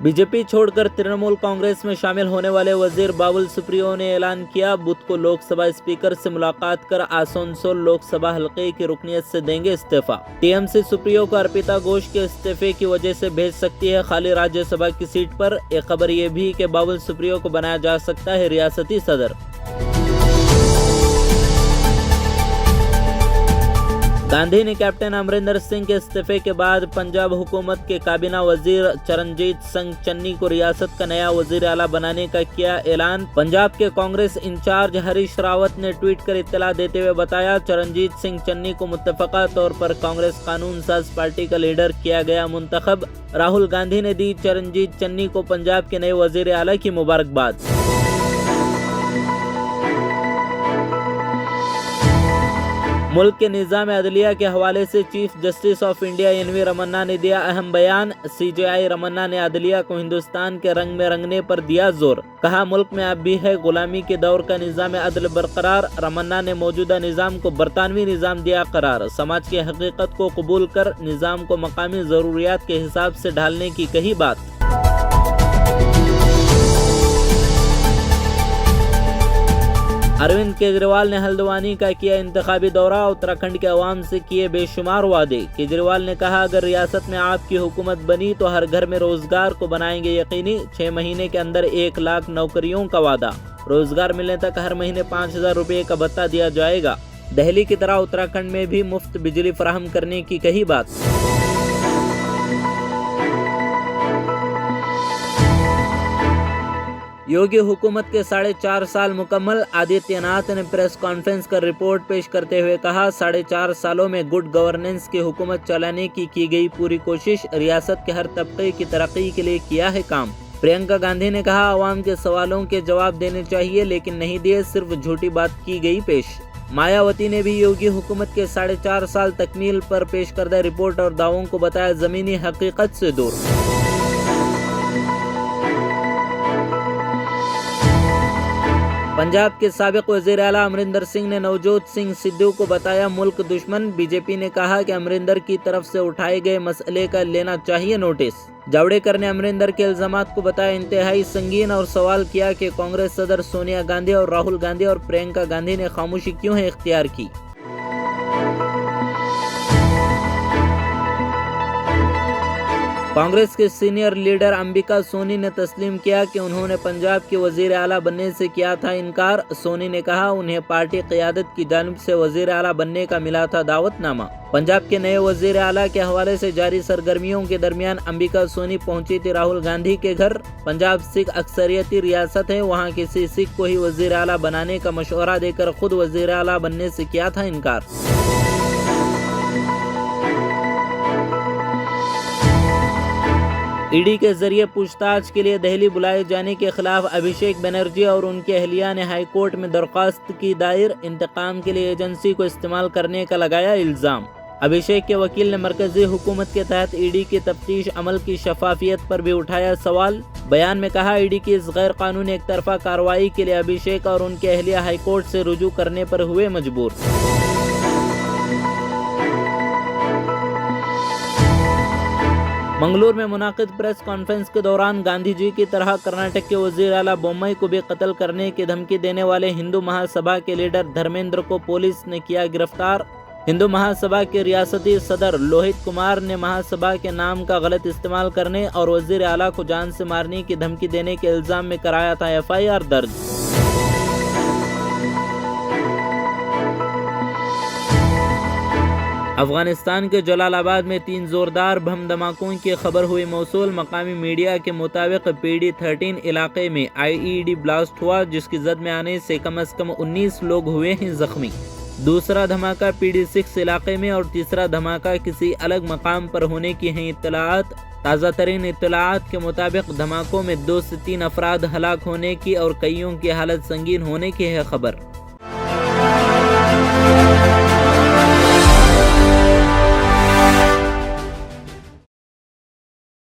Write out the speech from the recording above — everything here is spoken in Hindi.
बीजेपी छोड़कर तृणमूल कांग्रेस में शामिल होने वाले वजीर बाबुल सुप्रियो ने ऐलान किया, बुध को लोकसभा स्पीकर से मुलाकात कर आसनसोल लोकसभा हलके की रुकनीत से देंगे इस्तीफा। टीएमसी सुप्रियो को अर्पिता घोष के इस्तीफे की वजह से भेज सकती है खाली राज्यसभा की सीट पर। एक खबर ये भी कि बाबुल सुप्रियो को बनाया जा सकता है रियासती सदर। गांधी ने कैप्टन अमरिंदर सिंह के इस्तीफे के बाद पंजाब हुकूमत के काबीना वजीर चरणजीत सिंह चन्नी को रियासत का नया वजीर आला बनाने का किया ऐलान। पंजाब के कांग्रेस इंचार्ज हरीश रावत ने ट्वीट कर इत्तला देते हुए बताया, चरणजीत सिंह चन्नी को मुत्तफका तौर पर कांग्रेस कानून साज पार्टी का लीडर किया गया मुंतखब। राहुल गांधी ने दी चरणजीत चन्नी को पंजाब के नए वजीर आला की मुबारकबाद। मुल्क के निज़ाम अदलिया के हवाले से chief justice of India NV Ramana ने दिया अहम बयान। सीजेआई रमन्ना ने अदलिया को हिंदुस्तान के रंग में रंगने पर दिया जोर। कहा, मुल्क में अब भी है गुलामी के दौर का निज़ाम अदल बरकरार। रमन्ना ने मौजूदा निज़ाम को बरतानवी निज़ाम दिया करार। समाज की हकीकत को कबूल कर निज़ाम को मकामी ज़रूरियात के हिसाब से ढालने की कही बात। अरविंद केजरीवाल ने हल्द्वानी का किया इंतखाबी दौरा, उत्तराखंड के अवाम से किए बेशुमार वादे। केजरीवाल ने कहा, अगर रियासत में आपकी हुकूमत बनी तो हर घर में रोजगार को बनाएंगे यकीनी। 6 महीने के अंदर 1 लाख नौकरियों का वादा। रोजगार मिलने तक हर महीने 5,000 रुपये का भत्ता दिया जाएगा। दिल्ली की तरह उत्तराखंड में भी मुफ्त बिजली फराहम करने की कही बात। योगी हुकूमत के 4.5 साल मुकम्मल। आदित्यनाथ ने प्रेस कॉन्फ्रेंस कर रिपोर्ट पेश करते हुए कहा, 4.5 सालों में गुड गवर्नेंस की हुकूमत चलाने की गई पूरी कोशिश। रियासत के हर तबके की तरक्की के लिए किया है काम। प्रियंका गांधी ने कहा, आवाम के सवालों के जवाब देने चाहिए लेकिन नहीं दिए, सिर्फ झूठी बात की गई पेश। मायावती ने भी योगी हुकूमत के 4.5 साल तकमील पर पेश करदा रिपोर्ट और दावों को बताया जमीनी हकीकत से दूर। पंजाब के साबिक वजीर आला अमरिंदर सिंह ने नवजोत सिंह सिद्धू को बताया मुल्क दुश्मन। बीजेपी ने कहा कि अमरिंदर की तरफ से उठाए गए मसले का लेना चाहिए नोटिस। जावड़ेकर ने अमरिंदर के इल्जामात को बताया इंतहाई संगीन और सवाल किया कि कांग्रेस सदर सोनिया गांधी और राहुल गांधी और प्रियंका गांधी ने खामोशी क्यों है इख्तियार की। कांग्रेस के सीनियर लीडर अंबिका सोनी ने तस्लीम किया कि उन्होंने पंजाब के वजीर आला बनने से किया था इनकार। सोनी ने कहा, उन्हें पार्टी क़यादत की जानिब से वजीर आला बनने का मिला था दावतनामा। पंजाब के नए वजीर आला के हवाले से जारी सरगर्मियों के दरमियान अंबिका सोनी पहुंची थी राहुल गांधी के घर। पंजाब सिख अक्सरियती रियासत है, वहाँ किसी सिख को ही वजीर आला बनाने का मशवरा देकर खुद वजीर आला बनने से किया था इनकार। ईडी के जरिए पूछताछ के लिए दिल्ली बुलाए जाने के खिलाफ अभिषेक बनर्जी और उनके अहलिया ने हाईकोर्ट में दरख्वास्त की दायर। इंतकाम के लिए एजेंसी को इस्तेमाल करने का लगाया इल्जाम। अभिषेक के वकील ने मरकजी हुकूमत के तहत ईडी के तफ्तीश अमल की शफाफियत पर भी उठाया सवाल। बयान में कहा, ईडी की इस गैर कानूनी एक तरफा कार्रवाई के लिए अभिषेक और उनके अहलिया हाईकोर्ट से रुजू करने पर हुए मजबूर। मंगलूर में मुनाकिद प्रेस कॉन्फ्रेंस के दौरान गांधी जी की तरह कर्नाटक के वजीर आला बोम्मई को भी कत्ल करने की धमकी देने वाले हिंदू महासभा के लीडर धर्मेंद्र को पुलिस ने किया गिरफ्तार। हिंदू महासभा के रियासती सदर लोहित कुमार ने महासभा के नाम का गलत इस्तेमाल करने और वजीर आला को जान से मारने की धमकी देने के इल्जाम में कराया था FIR दर्ज। अफगानिस्तान के जलालाबाद में 3 जोरदार बम धमाकों की खबर हुई मौसूल। मकामी मीडिया के मुताबिक PD13 इलाके में IED ब्लास्ट हुआ, जिसकी जद में आने से कम 19 लोग हुए हैं जख्मी। दूसरा धमाका PD6 इलाके में और तीसरा धमाका किसी अलग मकाम पर होने की हैं इत्तलात। ताज़ा तरीन इत्तलात के मुताबिक धमाकों में 2 से 3 अफराद हलाक होने की और कईयों की हालत संगीन होने की है खबर।